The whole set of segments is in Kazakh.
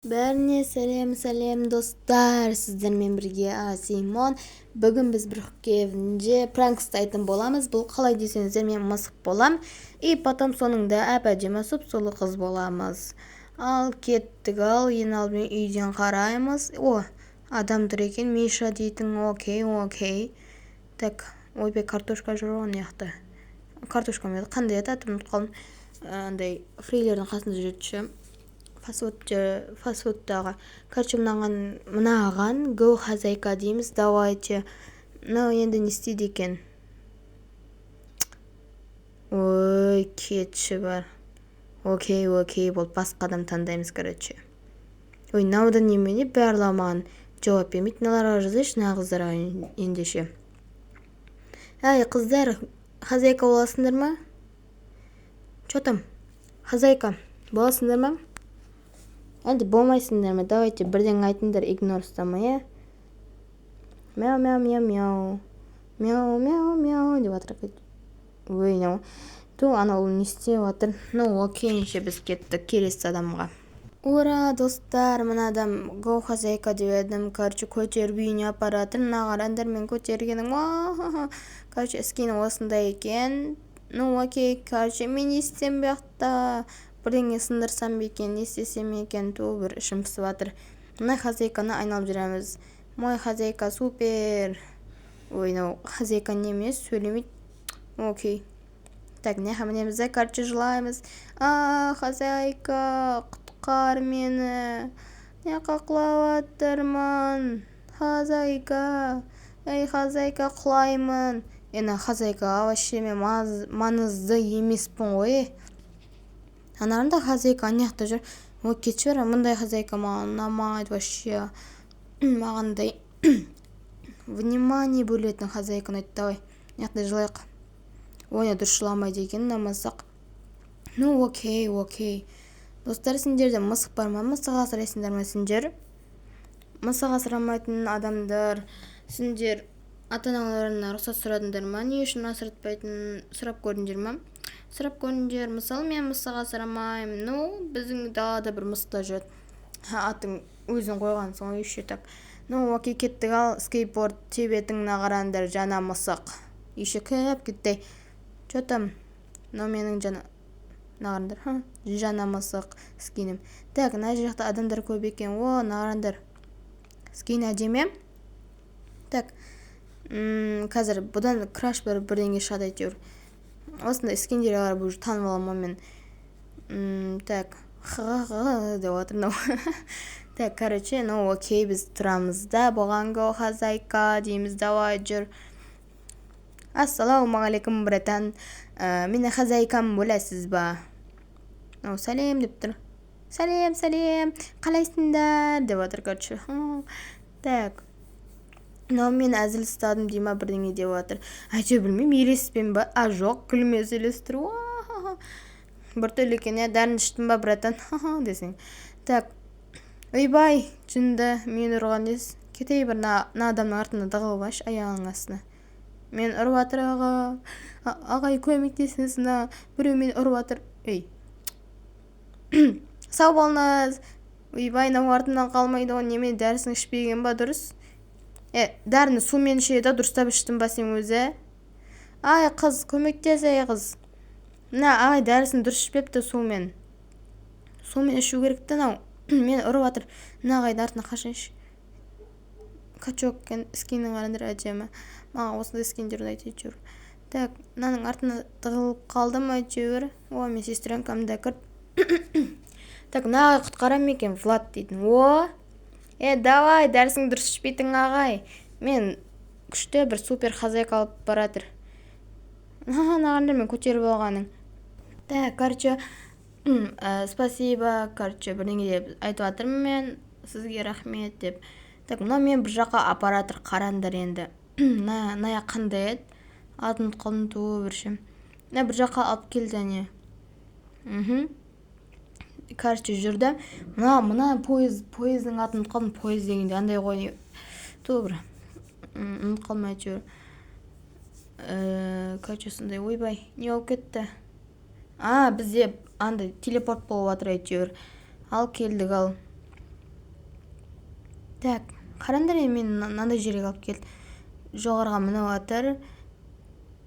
Бәріне сәлем достар, сіздермен бірге Симон. Бүгін біз бір хоккейінде пранк ұстайтын боламыз. Бұл қалай десеңіздер, мен мысық болам. И потом соныңда әп-әдемі сұп-сұлу қыз боламыз. Ал кеттік, ең алдымен үйден қараймыз. Адам тұр екен, Миша дейтін. Окей. Так, ойбай, картошка жүр ғой яқты. Картошка ма еді, қандай еді, атым ұмытып қалдым. Андай фрилердің қасында жүреді. Фастфудтағы. Короче, мынаған go хозяйка дейміз. Давайте. Енді не істейді екен? Ой, кетші бар. Окей, болды. Басқа адам таңдаймыз, короче. Ой, науды немене бәрламаған жауап бермейді. Мыналарға жазайыншы, мына қыздарға ендеше. Әй, қыздар, хозяйка боласыңдар ма? Чё там? Хозяйка боласыңдар ма? Әлде болмайсыңдар ма? Давайте бірден айтыңдар, игнор ұстамай, Мяу деп жатыр. Ой, анау не істеп жатыр? Окейінше біз кеттік келесі адамға. Ура, достар, мына адам go хозяйка деп едім. Короче, көтеріп үйіне апаратыр. Мына қараңдар, мен көтергенім. Короче, іскені осындай екен. Окей, короче, мен не істем бияқта? Бірдеңе сындырсам бекен, не істесем екен, бір ішім пысып жатыр. Мына хозяйканы айналып жүреміз. Мой хозяйка супер. Ой, хозяйка немес, сөйлемейді. Окей. Так, мінемізді, короче, жылаймыз. Хозяйка, құтқар мені. Не қақлап жатырмын? Хозяйка. Ей, хозяйка, құлаймын. Хозяйка, вообще мен маңызды емеспін ғой. Анарында хозяйка анаяқта жүр. Кетші бара, мұндай хозяйка маған ұнамайды вообще. Мағандай внимание бөлетін хозяйканы айтты. Давай, анаяқта жылайық. Дұрыс жыламайды екен, намазақ. Окей. Достар, сендерде мысық бар ма? Мысық асырайсыңдар ма сендер? Мысық асырамайтын адамдар, сендер ата-аналарына рұқсат сұрадыңдар ма? Не үшін асыратпайтынын сұрап көрдіңдер ма? Сұрап көріңдер. Мысалы, мен мысық асырамаймын. Біздің далада бір мысықта жүреді. Атын өзің қойғансың ғой еще так. Окей, кеттік. Ал скейтборд тебетіңіне қараңдар, жаңа мысық. Еще көп кетті. Чё там? Менің жаңа мысық скинім. Так, мына жақта адамдар көп екен. Қараңдар. Скин әдемі. Так, қазір бұдан краш бірдеңе шығады әйтеуір. Осындай скиндер бар, бұл танып аламын мен. Так, деп отыр. Так, короче, окей, біз тұрамыз да. Бұған го хозяйка дейміз. Давай жүр. Ассалаумағалейкум, братан. Мені хозяйкам білесіз ба? Сәлем деп тұр. Сәлем. Қалайсыңдар? Деп отыр, короче. Так. Мен әзіл ұстадым дейма бірдеңе деп отыр. Әйтеуір білмеймін, елеспен ба? Жоқ, күлме сөйлестір. Бір түрлі екен, дәрін іштім ба, братан? Десең. Так. Ойбай, жынды, мен ұрған дес. Кетей бір адамның артында дығылып аш, аяғың астына. Мен ұрып атыр, ағай, көмектесіңіз, біреу мен ұрып атыр. Сау болыңыз. Ойбай, артымнан қалмайды ғой, немен дәрісің ішпеген ба, дұрыс? Дәріні сумен ішеді, дұрыстап іштім ба сен өзі? Ай, қыз, көмектес, қыз. Ағай, дәрісін дұрыс ішпепті сумен. Сумен ішу керекті, мен ұрып атыр. Ағайды артына қашайыншы. Качок скинің қарандар әдемі. Маған осындай скиндер ұнайды әйтеуір. Так, мынаның артына тығылып қалдым әйтеуір. Мен сестренкамда кіріп. Так, ағай құтқарам екен, Влад дейтін. Давай, дәрісің дұрыс ішпейтін ағай. Мен күшті бір супер хозяйка алып баратыр. Нағандар мен көтеріп алғаның. Так, короче, спасибо, короче, бірдеңе деп айтып жатырмын мен. Сізге рахмет деп. Так, мен бір жаққа апаратыр, қарандар енді. Ная қандай еді? Атын қалын туы біршім. Бір жаққа алып келді не. Короче, жүрді. Мына поездың атын қалын, поезд дегенде андай ғой. Бір. Қалмай жүр. Короче, сондай, ойбай, не болып кетті? Бізде андай телепорт болып жатыр әйтеуір. Ал келдік, ал. Так, қараңдар мен мынандай жерге алып келді. Жоғарға мініп жатыр.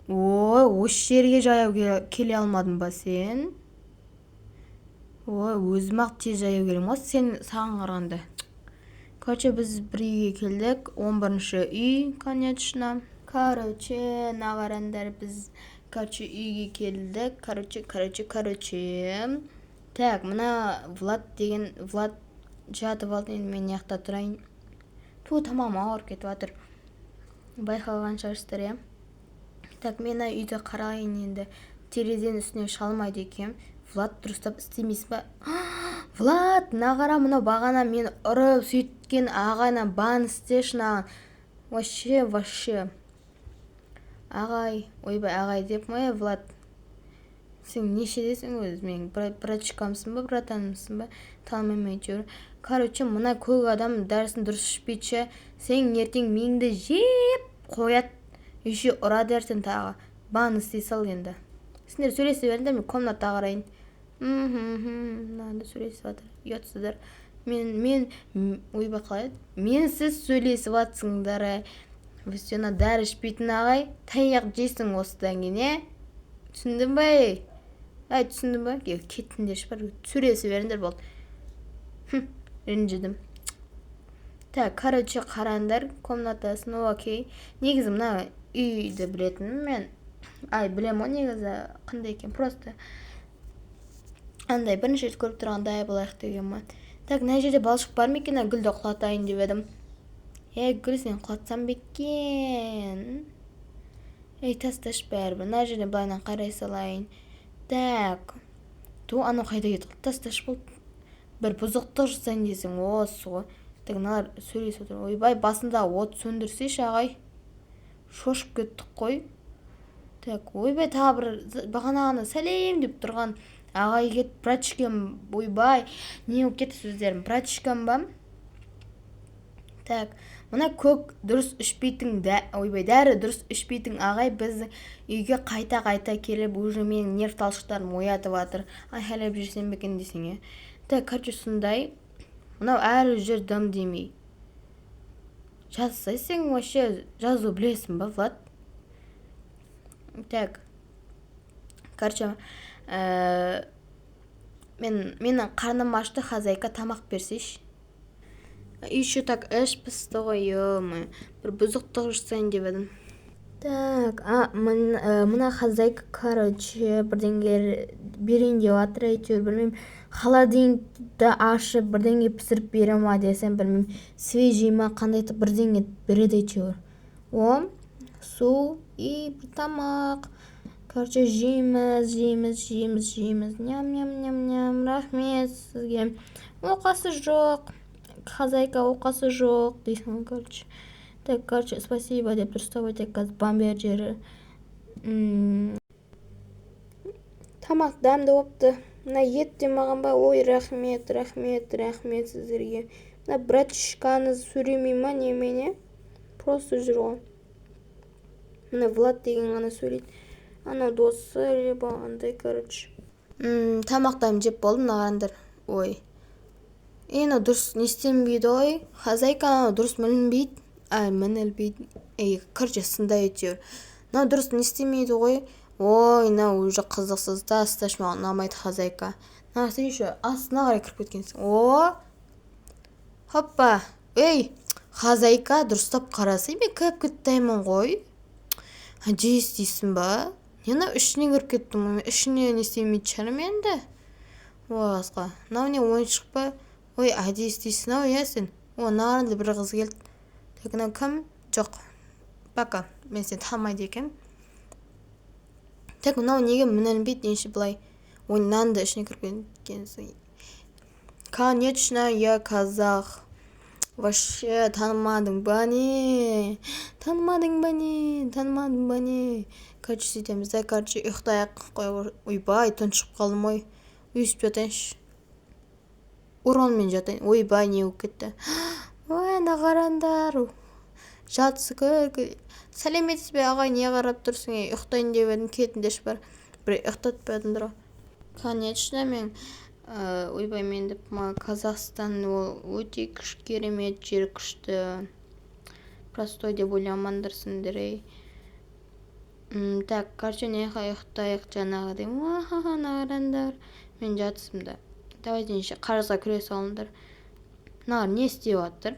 Ой, осы жерге жаяу келе алмадың ба сен? Ой, өзім-ақ тез жаяу келем ғой саған қарағанда. Короче, біз бір үйге келдік. 11-ші үй, конечно. Короче, қараңдар, біз үйге келдік. Короче. Так, мына Влад жатып алды. Енді мен яқта тұрайын. Тамам ауырып кетіп жатыр. Байқаған шығарсыздар, иә? Так, мен үйді қарайын енді. Терезенің үстіне шалмайды екем. Влад дұрыстап істемейсің ба? Влад, қара, мынау бағана мен ұрып сөйткен ағайна бан істеші наған. Вообще. Ағай, ойбай ағай деп ма, Влад? Сен нешедесің өзі? Мен братчикамсың ба, братанымсың ба? Танымаймын әйтеуір. Короче, мына көк адам дәрісін дұрыс ішпейді. Сен ертең меңді жеп қоят. Еще ұра дерсің тағы. Бан істей сал енді. Сендер сөйлесе беріңдер, мен комната қарайын. Мынада сөйлесіп жатыр. Ұятсыздар. Ойбай қалай? Мен сіз сөйлесіп жатсыңдар. Сен дәрі ішпейтін ағай, таяқ жейсің осыдан кейін, түсіндің ба? Түсіндің ба? Кеттіңдер шпар, сөйлесіп беріңдер болды. Ренжідім. Так, короче, қараңдар, комнатасын, окей. Негізі мына үйді білетінмін мен. Білем ғой негізі қандай екен, просто андай бірінші рет көріп тұрғандай болайық деген ма. Так, мына жерде балшық бар ма екен, гүлді құлатайын деп едім. Гүл, сен құлатсам бекен. Тасташ бәрібір. Мына жерде былайынан қарай салайын. Так. Анау қайда кетті? Тасташ болды. Бір бұзықтық жасайын десің, осы ғой. Так, мыналар сөйлесіп отыр. Ойбай, басында от сөндірсейші, ағай. Шошып кеттік қой. Так, ойбай, тағы бір бағанағаны сәлем деп тұрған ағай кет, братчикам, ойбай. Не болып кетті сөздерім? Братчикам ба? Так, мына көк дұрыс ішпейтін, дәрі дұрыс ішпейтін ағай біздің үйге қайта келіп, уже менің нерв талшықтарым оятып жатыр. Айқайлап жүрсем бекен десең. Так, короче, сондай. Мынау әрі жер дым демей. Жазсайсың, вообще жазу білесің ба, Влад? Так. Короче, менің қарным ашты, хозяйка тамақ берсейші. Еще так пісті ғой, бір бұзықтық жасайын деп едім. Так, мына хозяйка, короче, бірдеңе берейін деп жатыр, әйтеуір білмеймін. Холодильникті ашып, бірдеңе пісіріп бере ма десем, білмеймін. Свежий ма, қандайты бірдеңе береді әйтеуір. Су и тамақ. Короче, жейміз. Ням. Рахмет сізге. Оқасы жоқ. Хозяйка оқасы жоқ дейсің, короче. Так, короче, спасибо деп дұрыстап өтек қазір бамбер жері. Тамақ дәмді опты. Мына ет те маған ба? Ой, рахмет сіздерге. Мына братчикаңыз сөйлемей ма немене? Просто жүр ғой. Мына Влад деген ғана сөйлейді. Анау досы либо андай, короче. Тамақтарым жеп болдым, нағандар. Ой. Дұрыс не істенбейді ғой. Хозяйка дұрыс мінілбейді. Короче, сындай өтеуір. Дұрыс не істемейді ғой. Ой, уже қызықсыз. Тасташ маған ұнамайды хозяйка. Сен еще астына қарай кіріп кеткенсің. Хоппа. Хозяйка дұрыстап қарасай, мен кіріп кеттаймын ғой. Жейс дейсің ба? Ішіне кіріп кеттім. Ішіне не істемейді шарым енді. Асқа. Не ойыншық па? Ой, әдейіс дейсің сен. Нағарында бір қыз келді. Так, кім? Жоқ. Бака, мен сен танымайды екем. Так, неге мінілбейді неше бұлай? Нанды ішіне кіріп кеткенсің. Конечно, я казах. Вообще, танымадың ба не? Короче, сөйтеміз да, ұйықтайық қой. Ойбай, тұншып қалдым ой. Үйсіп жатайыншы. Уронмен жатайын. Ойбай, не өп кетті. Қарандар. Жатсы көр. Сәлеметсіз бе ағай, не қарап тұрсың? Ұйықтайын деп едім, кетіндеш бар. Бір ұйықтатып едім. Конечно, мен ойбай мен деп Қазақстан ол өте керемет жер, күшті, простой деп ойламаңдар сендер. Так, короче, ұйықтайық жаңағыдай. Қараңдар, мен жатысымда. Давайте қарызға күре салыңдар. Мыналар не істеп жатыр?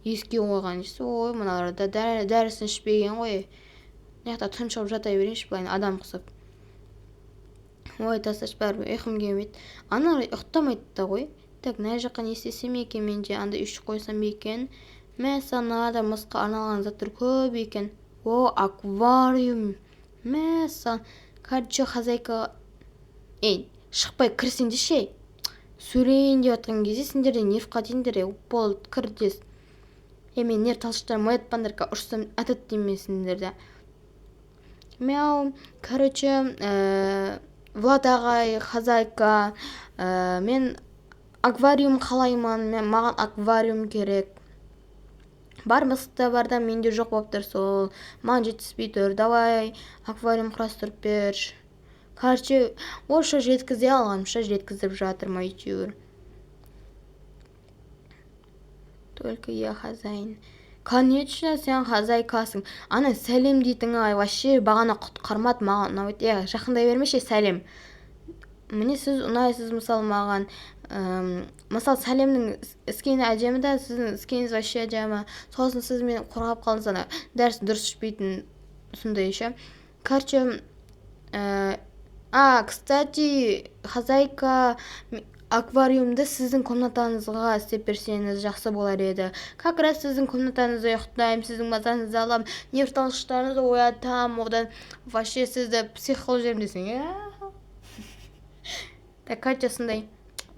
Еске қойған жесі. Ой, мыналар да дәрісін ішпеген ғой. Мына тұншығып жата берейінші, былай адам құсап. Ой, тасташ бәрібір ұйқым келмейді. Аналар ұйықтамайды да ғой. Так, мына жаққа не істесем екен, менде анда үйшік қойсам екен. Мәссаған, мысқа арналған заттар көп екен. О, аквариум. Мәссаған. Короче, хозяйка. Шықпай кірсеңдер ше. Сөйлейін деп жатқан кезде сендерде нервқа тиіңдер. Болды, кір дес. Мен нерв талшықтарым оятпаңдар, ұрсам атат демесіңдер. Мяу. Короче, Влад ағай, хозяйка, мен аквариум қалаймын, маған аквариум керек. Бар мысықта барда менде жоқ болып тұр, сол маған жетіспей тұр. Давай аквариум құрастырып бер. Короче, орысша жеткізе алғанымша жеткізіп жатырмын әйтеуір. Только я хозяин. Конечно, сен хозяйкасың. Ана сәлем дейтін вообще бағана құтқармады маған. Жақындай бермеші сәлем. Міне сіз ұнайсыз мысалы маған. Мысалы сәлемнің іскені әдемі да, сіздің іскеніңіз вообще әдемі. Сосын сіз мені қорғап қалдыңыз, дәріс дұрыс ішпейтін сондай ше. Короче, кстати, хозяйка, аквариумды сіздің комнатаңызға істеп берсеңіз жақсы болар еді. Как раз сіздің комнатаңызда ұйықтаймын, сіздің мазаңызды алам, нерв талшықтарыңызды оятам, одан вообще сізді психолог десең. Так, короче, сондай.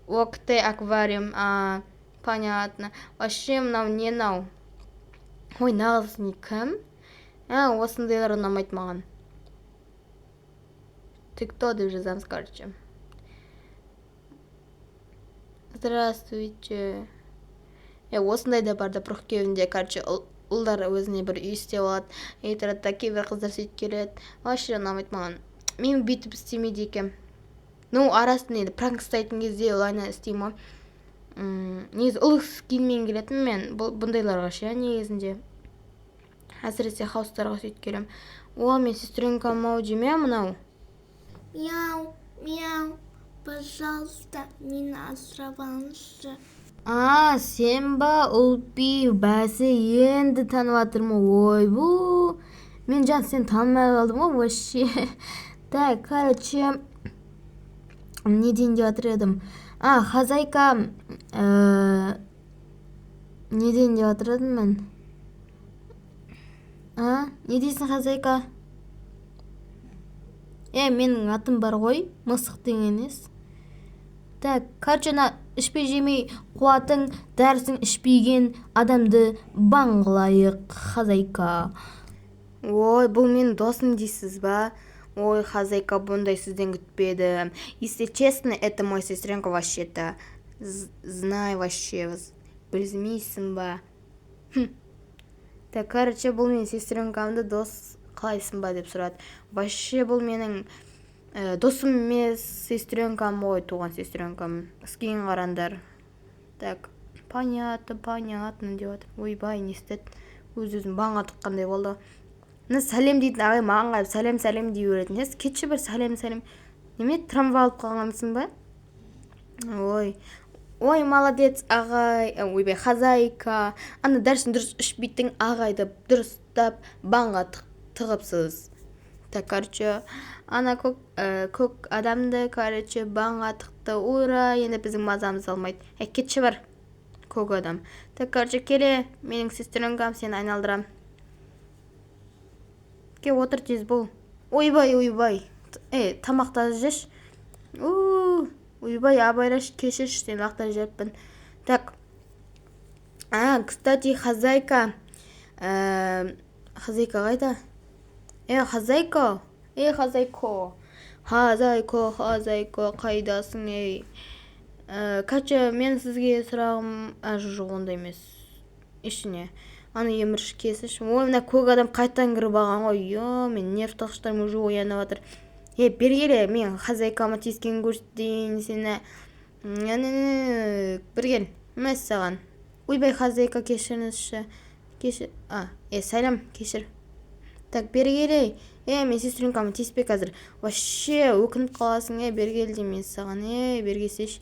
Окей, аквариум, понятно. Вообще мынау не нау? Ой, нағыз не кім? Осындайлар ұнамайды маған. Ты кто деп жазамыз, короче. Здравствуйте. Осындай да бар да Пұрқкеуінде, короче, ұлдар өзіне бір үй істеп алады. Айтырады, кейбір қыздар сөйтіп келеді. Вообще ұнамайды маған. Мен бүйтіп істемейді екем. Арасында енді пранк істейтін кезде олайна істеймін. Негізі ұлғысы келмейін келетін мен бұндайларға ше, негізінде. Әсіресе хаустарға сөйтіп келем. Мен сестренкам мау деме мынау. Мяу, мяу. Пожалуйста, мені асырабаңызшы. Сен ба, ұлпи, бәсі енді танып атырмын. Ой, бұл. Мен жан сен танымай қалдым ғой, вообще. Так, короче, не дейін деп атыр едім. Хозяйка, не дейін деп атыр едім мен. Не дейсің, хозяйка? Менің атым бар ғой, мысық деген емес. Так, короче, ішпей жемей қуатың, дәрісің ішпеген адамды баңғылайық, хозяйка. Ой, бұл мен досым дейсіз ба? Ой, хозяйка, бұндай сізден күтпеді. Если честно, это мой сестренка вообще-то. Знай вообще, білмейсің ба? Так, короче, бұл мен сестренкамды дос қалайсың ба деп сұрады. Вообще, бұл менің досым емес, сестренкам ғой, туған сестренкам. Іскейін қарандар. Так, понятно деп отыр. Ойбай, не істеді? Өз-өзін бағанға тұққандай болды. Сәлем дейтін ағай маған қайып сәлем дей беретін. Кетші бір сәлем. Неме, трамвай алып қалғанмысың ба? Ой, молодец ағай. Ойбай, хозяйка. Дәрісін дұрыс ішпейтін ағайды дұрыстап бағанға тығыпсыз. Так, короче, көк адамды, короче, бағанға тықты. Ура, енді біздің мазамыз алмайды. Кетші бар, көк адам. Так, короче, келе, менің сестренкам сені айналдырам. Отыр тез бұл. Ойбай. Тамақтады жеш. Ойбай, абайлаш кешеш, сен лақтар жерппін. Так. Кстати, хозяйка. Хозяйка қайда? Хозяйка. Хозяйка, қайдасың, Кача, мен сізге сұрағым жоқ ондай емес. Ішіне. Емірш кесіш. Мына көк адам қайтан кіріп алған ғой. Мен нерв талшықтарым уже оянып жатыр. Бергеле, мен хозяйкама тиескенін көрсетейін, сені бір кел мәссаған. Ойбай, хозяйка, кешіріңізші. Сәлем, кешір. Так, бері келей. Мен сестренкамы тиіспе қазір. Вообще өкініп қаласың, бері кел деймін саған. Бері келсейші.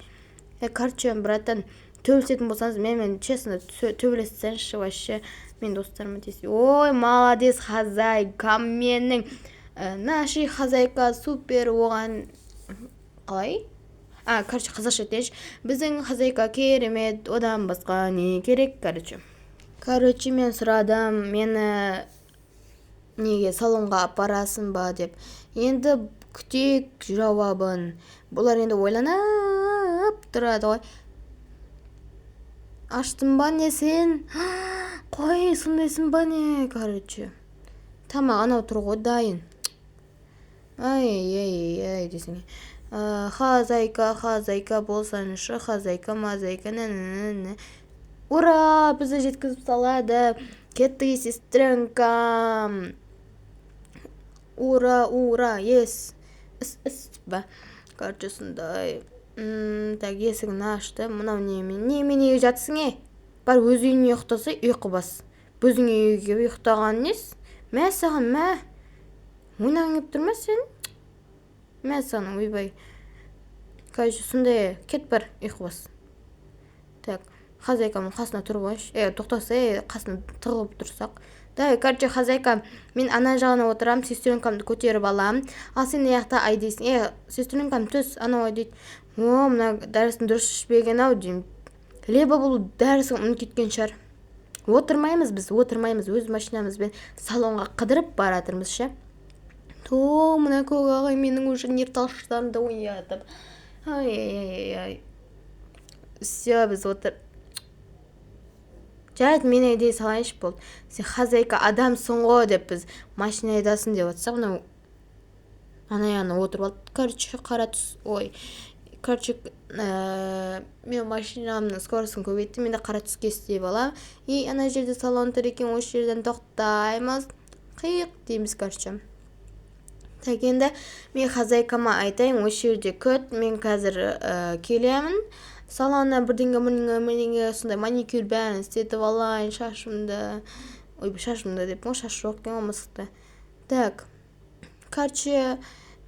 Короче, братан, төбелесетін болсаңыз, мен честно төбелессеңізші, вообще мен достарыма тиіспе. Ой, молодец, хозяйкам менің. Наши хозяйка супер, оған қалай? Короче, қазақша айтайыншы. Біздің хозяйка керемет, одан басқа не керек, короче, мен сұрадым, мені неге салонға апарасың ба деп. Енді күтек жауабын. Бұлар енді ойланып тұрады ғой. Аштың ба не сен? Қой, сондайсың ба не, короче. Тамақ анау тұр ғой, дайын. Ай, десің. Хозяйка болсаңшы, хозяйка, мазайка, Ура, бізді жеткізіп салады. Кеттік, сестренкам. Ура, ес. Ба. Короче, сондай. Так, есігін ашты. Мынау неменеге жатсың, Бар өз үйіне ұйықтаса, ұйқы бас. Біздің үйге ұйықтаған нес? Мә саған, ойнағың кеп тұрма сен? Мә саған, ойбай. Короче, сондай, кет бар, ұйқы бас. Так, хозяйкамның қасына тұрып алшы. Тоқтаса, қасына тығылып тұрсақ. Короче, хозяйка, мен ана жағына отырам, сестренкамды көтеріп алам. Ал сен аяқта ай дейсің. Сестренкам түс, анау ай дейді. Мына дәрісін дұрыс ішпеген-ау деймін. Лебі бұл дәрісін ұмытып кеткен шығар. Отырмаймыз, өз машинамызбен салонға қыдырып баратырмыз, ше. Мына көк ағай менің уже нерталшықтарымды ойнатып. Ай. Все, біз отыр. Жарайды, мен айдай салайыншы болды. Сен хозяйка адамсың ғой деп біз машина айдасын деп отсақ, мынау ана отырып алды. Короче, қара түс. Короче, мен машинамның скоростын көбейтті, мен де қара түске істеп алам. Ана жерде салон тұр екен, осы жерден тоқтаймыз. Қиық дейміз, короче. Так, енді мен хозяйкама айтайын, осы жерде күт, мен қазір келемін. Салонна бірдеңе сондай маникюр бәрін істетіп алайын, шашымды деп, шаш жоқ екен, мысықты. Так, короче,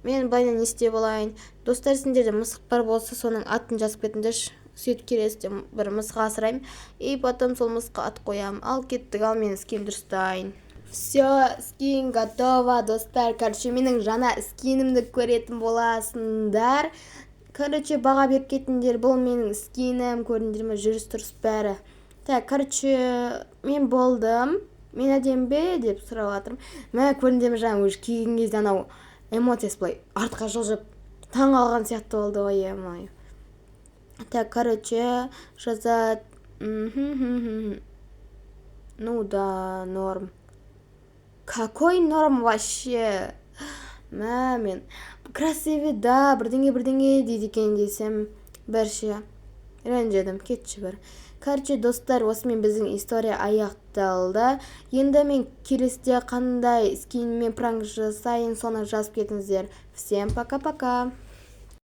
мен байнан не істеп алайын. Достар, сендерде мысық бар болса, соның атын жазып кетіңдерші. Сөйтіп келесіде бір мысық асырайым. Потом сол мысыққа ат қоям. Ал кеттік, ал мен скин дұрыстайын. Все, скин готова, достар. Короче, менің жаңа скинімді көретін боласыңдар. Короче, баға беріп кетіңдер, бұл менің скинім, көрдіңдер ме, жүріс тұрыс бәрі. Так, короче, мен болдым. Мен әдем бе деп сұрап жатырмын. Көрдіңдер ме, жаңа өз киген кезде анау эмоциясы былай артқа жылжып таң алған сияқты болды ғой, Так, короче, жазат. Ну да, норм. Какой норм вообще? Мен красивый, да, бірдеңе дейді екен десем, бірше ренжедім, кетші бір. Короче, достар, осымен біздің история аяқталды. Енді мен келесіде қандай скинмен пранк жасайын, соны жазып кетіңіздер. Всем пока-пока.